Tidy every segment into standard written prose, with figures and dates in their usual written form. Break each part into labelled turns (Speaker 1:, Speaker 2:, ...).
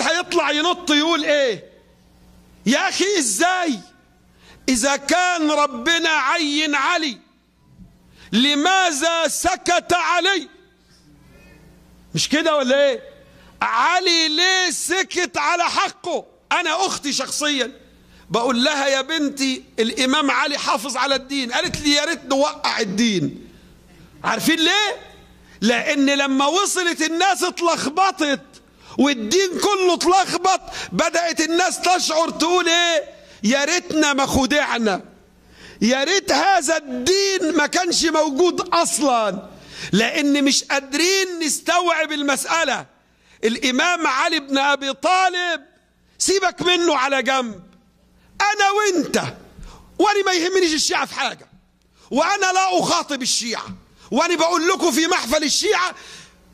Speaker 1: واحد هيطلع ينط يقول ايه؟ يا اخي ازاي اذا كان ربنا عين علي لماذا سكت علي؟ مش كده ولا ايه؟ علي ليه سكت على حقه؟ انا اختي شخصيا بقول لها يا بنتي الامام علي حافظ على الدين، قالت لي يا ريت نوقع الدين. عارفين ليه؟ لان لما وصلت الناس اتلخبطت والدين كله اتلخبط، بدأت الناس تشعر تقول ايه؟ يا ريتنا ما خدعنا، يا ريت هذا الدين ما كانش موجود اصلا، لان مش قادرين نستوعب المسألة. الامام علي بن ابي طالب سيبك منه على جنب، انا وانت، وانا ما يهمنيش الشيعة في حاجة، وانا لا اخاطب الشيعة، وانا بقول لكم في محفل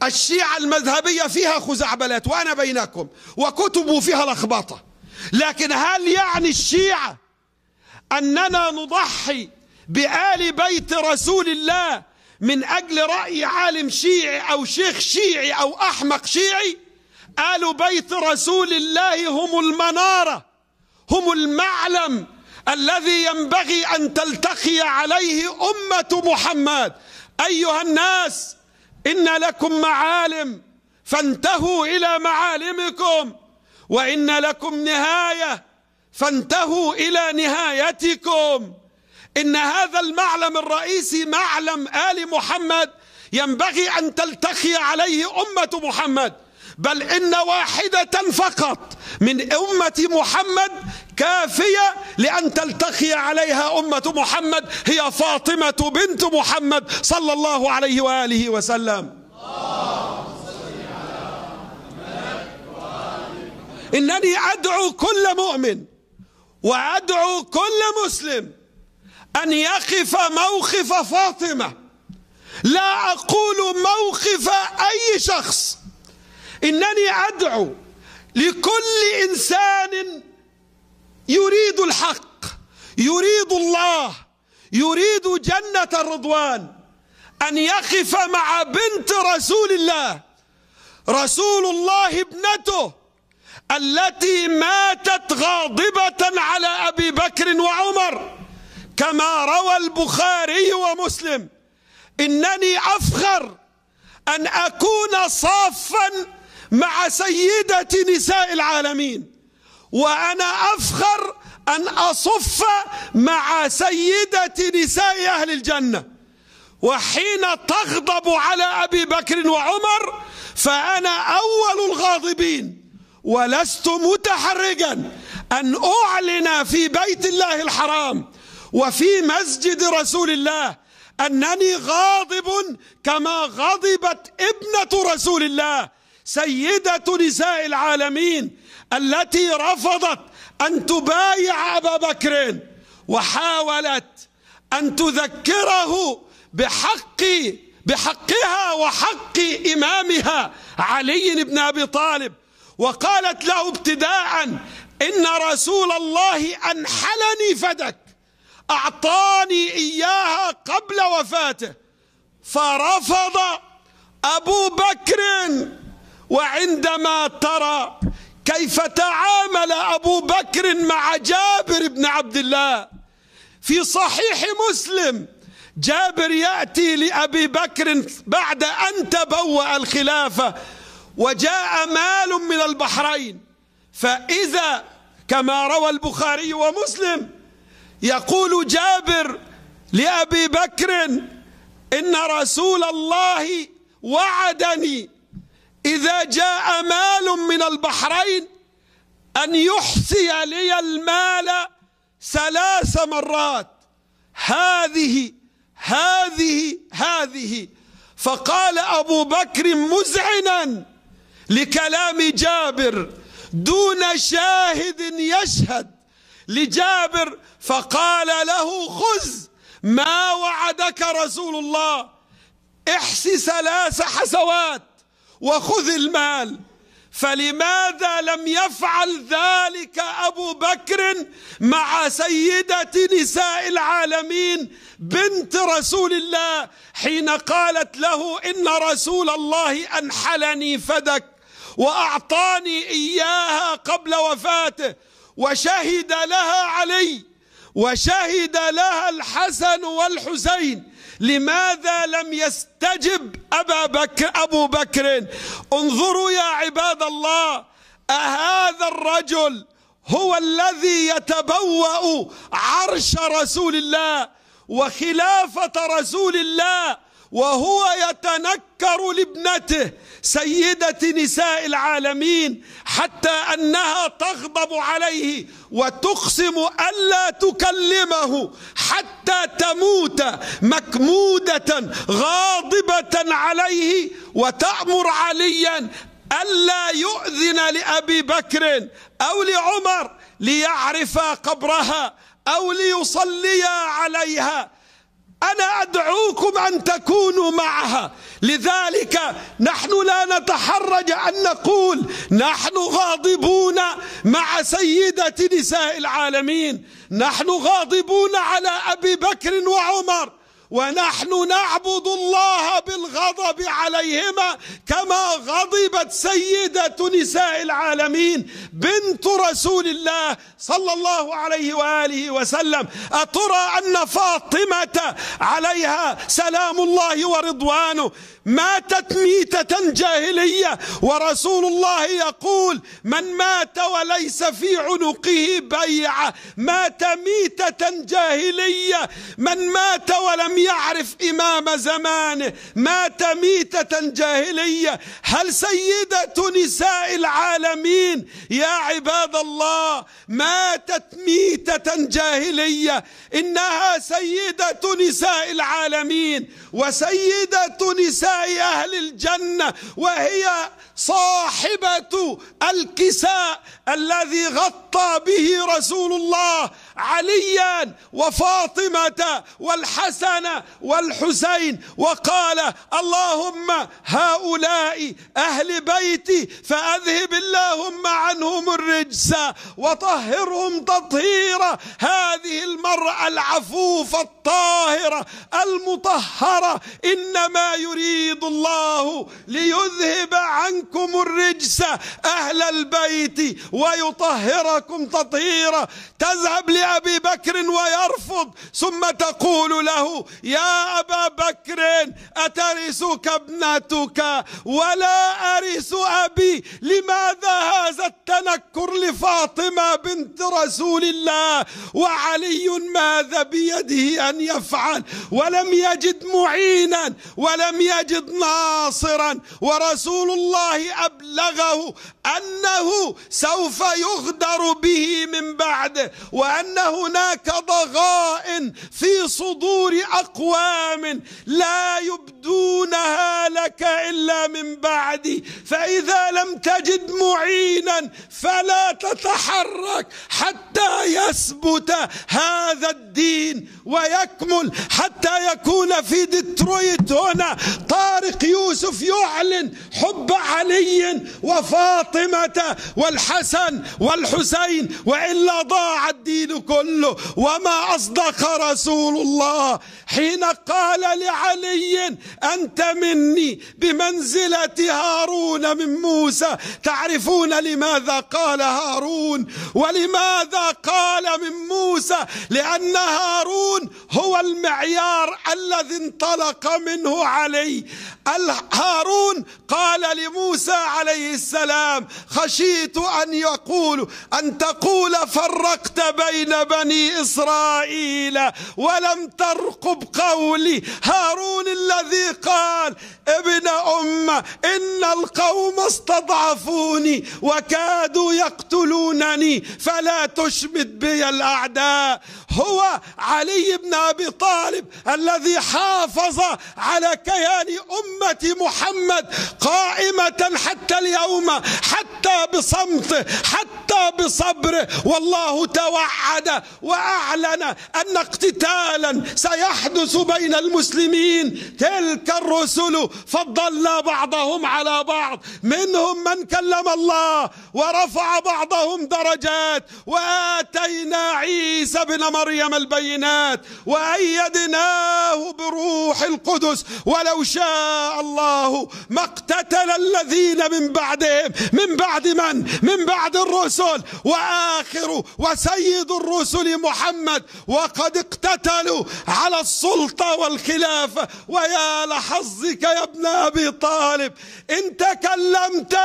Speaker 1: الشيعة المذهبية فيها خزعبلات وانا بينكم، وكتبوا فيها لخبطة. لكن هل يعني الشيعة اننا نضحي بآل بيت رسول الله من اجل رأي عالم شيعي او شيخ شيعي او احمق شيعي؟ آل بيت رسول الله هم المنارة، هم المعلم الذي ينبغي ان تلتقي عليه امة محمد. ايها الناس، ان لكم معالم فانتهوا الى معالمكم، وان لكم نهاية فانتهوا الى نهايتكم. ان هذا المعلم الرئيسي معلم آل محمد ينبغي ان تلتقي عليه امة محمد، بل ان واحدة فقط من امة محمد كافية لان تلتقي عليها امة محمد، هي فاطمة بنت محمد صلى الله عليه وآله وسلم. انني ادعو كل مؤمن وادعو كل مسلم ان يقف موقف فاطمة، لا اقول موقف اي شخص. انني ادعو لكل انسان يريد الحق، يريد الله، يريد جنة الرضوان، ان يقف مع بنت رسول الله، رسول الله ابنته التي ماتت غاضبة على ابي بكر وعمر، كما روى البخاري ومسلم. انني افخر ان اكون صافا مع سيدة نساء العالمين، وانا افخر ان اصف مع سيدة نساء اهل الجنة. وحين تغضب على ابي بكر وعمر فانا اول الغاضبين، ولست متحرجا ان اعلن في بيت الله الحرام وفي مسجد رسول الله انني غاضب كما غضبت ابنة رسول الله سيدة نساء العالمين التي رفضت ان تبايع ابا بكر، وحاولت ان تذكره بحقها وحق امامها علي بن ابي طالب، وقالت له ابتداء ان رسول الله انحلني فدك، اعطاني اياها قبل وفاته، فرفض ابو بكر. وعندما ترى كيف تعامل ابو بكر مع جابر بن عبد الله في صحيح مسلم، جابر يأتي لأبي بكر بعد أن تبوأ الخلافة وجاء مال من البحرين، فإذا كما روى البخاري ومسلم يقول جابر لأبي بكر إن رسول الله وعدني إذا جاء مال من البحرين أن يحصي لي المال 3 مرات، هذه. فقال أبو بكر مذعنا لكلام جابر دون شاهد يشهد لجابر، فقال له خذ ما وعدك رسول الله، احس 3 حسوات وخذ المال. فلماذا لم يفعل ذلك أبو بكر مع سيدة نساء العالمين بنت رسول الله حين قالت له إن رسول الله أنحلني فدك وأعطاني إياها قبل وفاته، وشهد لها علي وشهد لها الحسن والحسين. لماذا لم يستجب أبو بكر؟ انظروا يا عباد الله، أهذا الرجل هو الذي يتبوأ عرش رسول الله وخلافة رسول الله، وهو يتنكر لابنته سيدة نساء العالمين حتى أنها تغضب عليه وتقسم ألا تكلمه حتى تموت مكمودة غاضبة عليه، وتأمر عليا ألا يؤذن لأبي بكر أو لعمر ليعرفا قبرها أو ليصليا عليها. أنا أدعوكم أن تكونوا معها. لذلك نحن لا نتحرج أن نقول نحن غاضبون مع سيدة نساء العالمين، نحن غاضبون على أبي بكر وعمر، ونحن نعبد الله بالغضب عليهما كما غضبت سيدة نساء العالمين بنت رسول الله صلى الله عليه وآله وسلم. أترى أن فاطمة عليها سلام الله ورضوانه ماتت ميتة جاهلية، ورسول الله يقول من مات وليس في عنقه بيعة مات ميتة جاهلية، من مات ولم يعرف إمام زمانه مات ميتة جاهلية. هل سيدة نساء العالمين يا عباد الله ماتت ميتة جاهلية؟ إنها سيدة نساء العالمين وسيدة نساء أهل الجنة، وهي صاحبة الكساء الذي غطى به رسول الله عليا وفاطمة والحسن والحسين، وقال اللهم هؤلاء أهل بيتي فأذهب اللهم عنهم الرجس وطهرهم تطهيرا. هذه المرأة العفوفة الطاهرة المطهرة إنما يريد الله ليذهب عنكم الرجس أهل البيت ويطهركم تطهيرا. تذهب لأبي بكر ويرفض، ثم تقول له يا أبا بكر أترثك ابنتك ولا أرث أبي؟ لماذا هذا التنكر لفاطمة بنت رسول الله؟ وعلي ماذا بيده أن يفعل؟ ولم يجد معينا ولم يجد ناصرا، ورسول الله أبلغه أنه سوف يغدر به من بعده، وأن هناك ضغائن في صدور أقوام لا يبدونها لك إلا من بعدي، فإذا لم تجد معينا فلا تتحرك حتى يثبت هذا الدين ويكمل، حتى يكون في ديترويت هنا طارق يوسف يعلن حب علي وفاطمة والحسن والحسين، وإلا ضاع الدين كله. وما أصدق رسول الله حين قال لعلي أنت مني بمنزلة هارون من موسى. تعرفون لماذا قال هارون ولماذا قال من موسى؟ لأن هارون هو المعيار الذي انطلق منه علي. هارون قال لموسى عليه السلام خشيت أن تقول فرقت بين بني إسرائيل ولم ترقب قولي. هارون الذي قال ابن إن القوم استضعفوني وكادوا يقتلونني فلا تشمت بي الأعداء. هو علي بن أبي طالب الذي حافظ على كيان أمة محمد قائمة حتى اليوم، حتى بصمته، حتى وبقى بصبره، والله توعد وأعلن أن اقتتالا سيحدث بين المسلمين. تلك الرسل فضلنا بعضهم على بعض، منهم من كلم الله ورفع بعضهم درجات، وآتينا عيسى بن مريم البينات وأيدناه بروح القدس، ولو شاء الله ما اقتتل الذين من بعدهم. من بعد من؟ من بعد الرسل، وآخر وسيد الرسل محمد، وقد اقتتلوا على السلطة والخلافة. ويا لحظك يا ابن أبي طالب، إن تكلمت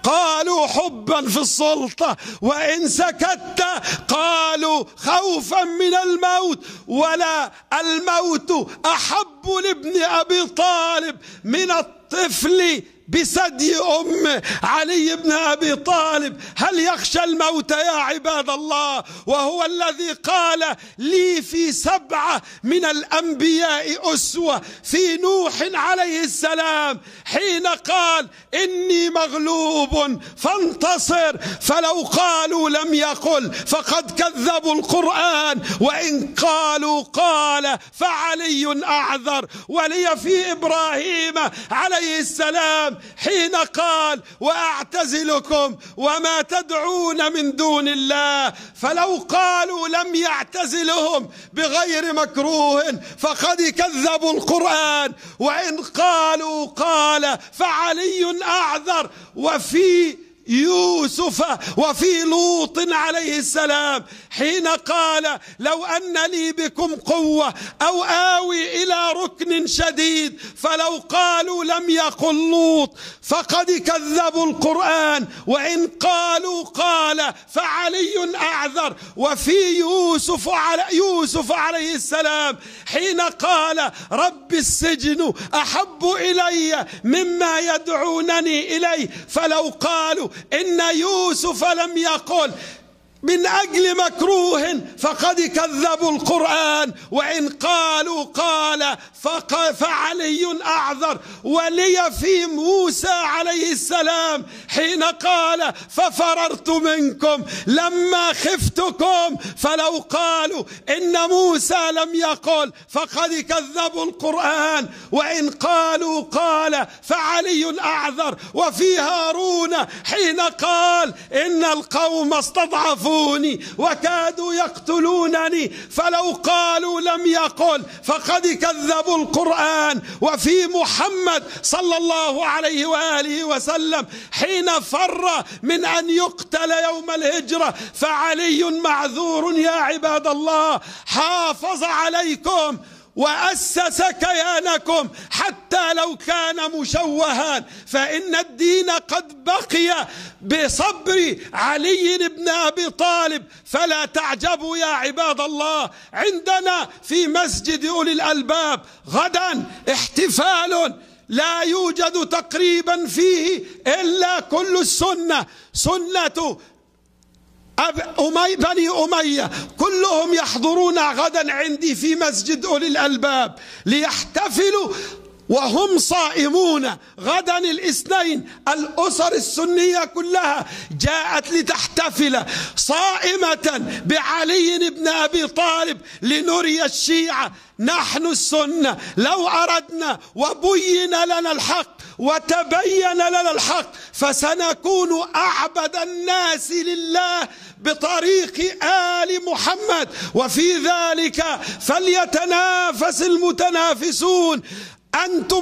Speaker 1: قالوا حبا في السلطة، وإن سكت قالوا خوفا من الموت. ولا الموت أحب لابن أبي طالب من الطفل بثدي أمه. علي بن أبي طالب هل يخشى الموت يا عباد الله؟ وهو الذي قال لي في 7 من الأنبياء أسوة، في نوح عليه السلام حين قال إني مغلوب فانتصر، فلو قالوا لم يقل فقد كذبوا القرآن، وإن قالوا قال فعلي أعذر. ولي في إبراهيم عليه السلام حين قال وأعتزلكم وما تدعون من دون الله، فلو قالوا لم يعتزلهم بغير مكروه فقد كذبوا القرآن، وإن قالوا قال فعلي أعذر. وفي يوسف وفي لوط عليه السلام حين قال لو أن لي بكم قوة أو آوي إلى ركن شديد، فلو قالوا لم يقل لوط فقد كذبوا القرآن، وإن قالوا قال فعلي أعذر. وفي يوسف عليه السلام حين قال رب السجن أحب إلي مما يدعونني إليه، فلو قالوا إن يوسف لم يقل من أجل مكروه فقد كذبوا القرآن، وإن قالوا قال فعلي أعذر. ولي في موسى عليه السلام حين قال ففررت منكم لما خفتكم، فلو قالوا إن موسى لم يقل فقد كذبوا القرآن، وإن قالوا قال فعلي أعذر. وفي هارون حين قال إن القوم استضعفوا وكادوا يقتلونني، فلو قالوا لم يقل فقد كذبوا القرآن. وفي محمد صلى الله عليه وآله وسلم حين فر من أن يقتل يوم الهجرة، فعلي معذور يا عباد الله، حافظ عليكم وأسس كيانكم حتى لو كان مشوها، فإن الدين قد بقي بصبر علي بن أبي طالب. فلا تعجبوا يا عباد الله، عندنا في مسجد أولي الألباب غدا احتفال لا يوجد تقريبا فيه إلا كل السنة، سنة بني أمية، كلهم يحضرون غدا عندي في مسجد أولي الألباب ليحتفلوا وهم صائمون غدا الاثنين. الأسر السنية كلها جاءت لتحتفل صائمة بعلي بن أبي طالب لنري الشيعة نحن السنة لو أردنا وبين لنا الحق وتبين لنا الحق فسنكون أعبد الناس لله بطريق آل محمد، وفي ذلك فليتنافس المتنافسون. أنتم